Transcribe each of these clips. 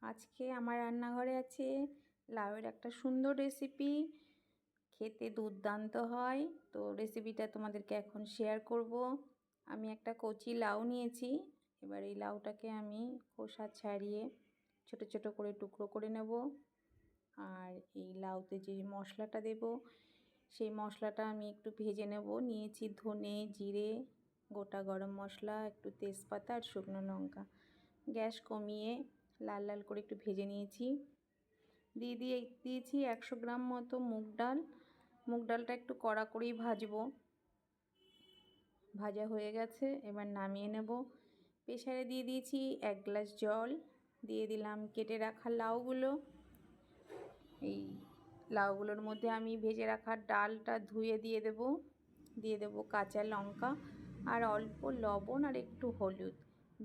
আজকে আমার রান্নাঘরে আছে লাউয়ের একটা সুন্দর রেসিপি, খেতে দুর্দান্ত হয়। তো রেসিপিটা তোমাদেরকে এখন শেয়ার করব। আমি একটা কচি লাউ নিয়েছি। এবার এই লাউটাকে আমি খোসা ছাড়িয়ে ছোট ছোট করে টুকরো করে নেব। আর এই লাউতে যে মশলাটা দেব, সেই মশলাটা আমি একটু ভেজে নেব। নিয়েছি ধনে, জিরে, গোটা গরম মশলা, একটু তেজপাতা আর শুকনো লঙ্কা। গ্যাস কমিয়ে লাল লাল করে একটু ভেজে নিয়েছি। দিয়েছি 100 গ্রাম মতো মুগ ডাল। মুগ ডালটা একটু কড়া করেই ভাজবো। ভাজা হয়ে গেছে, এবার নামিয়ে নেব। প্রেসারে দিয়ে দিয়েছি 1 গ্লাস জল। দিয়ে দিলাম কেটে রাখা লাউগুলো। এই লাউগুলোর মধ্যে আমি ভেজে রাখা ডালটা ধুয়ে দিয়ে দেব কাঁচা লঙ্কা আর অল্প লবণ আর একটু হলুদ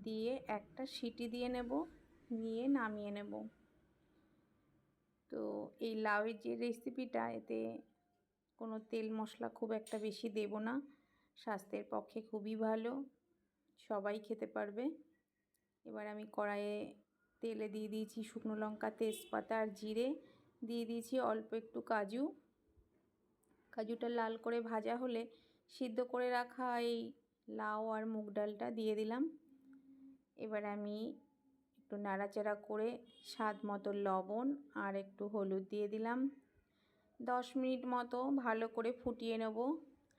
দিয়ে একটা সিটি দিয়ে নেব, নিয়ে নামিয়ে নেব। তো এই লাউয়ের যে রেসিপিটা, এতে কোনো তেল মশলা খুব একটা বেশি দেব না, স্বাস্থ্যের পক্ষে খুবই ভালো, সবাই খেতে পারবে। এবার আমি কড়াইয়ে তেলে দিয়ে দিয়েছি শুকনো লঙ্কা, তেজপাতা আর জিরে। দিয়ে দিয়েছি অল্প একটু কাজুটা লাল করে ভাজা হলে সিদ্ধ করে রাখা এই লাউ আর মুগ ডালটা দিয়ে দিলাম। এবার আমি একটু নাড়াচাড়া করে স্বাদ মতো লবণ আর একটু হলুদ দিয়ে দিলাম। 10 মিনিট মতো ভালো করে ফুটিয়ে নেব।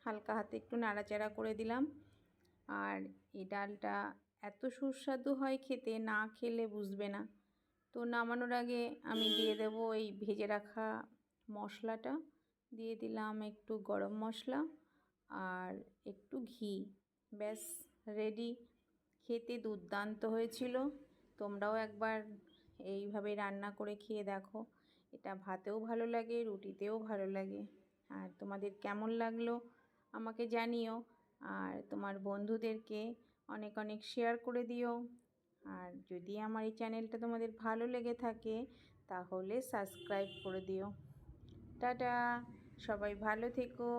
হালকা হাতে একটু নাড়াচাড়া করে দিলাম। আর এই ডালটা এত সুস্বাদু হয় খেতে, না খেলে বুঝবে না। তো নামানোর আগে আমি দিয়ে দেব এই ভেজে রাখা মশলাটা। দিয়ে দিলাম একটু গরম মশলা আর একটু ঘি। ব্যাস রেডি। খেতে দুর্দান্ত হয়েছিল। তোমরাও একবার এইভাবে রান্না করে খেয়ে দেখো। এটা ভাতেও ভালো লাগে, রুটিতেও ভালো লাগে। আর তোমাদের কেমন লাগলো আমাকে জানিও। আর তোমার বন্ধুদেরকে অনেক অনেক শেয়ার করে দিও। আর যদি আমার এই চ্যানেলটা তোমাদের ভালো লেগে থাকে তাহলে সাবস্ক্রাইব করে দিও। টাটা, সবাই ভালো থেকো।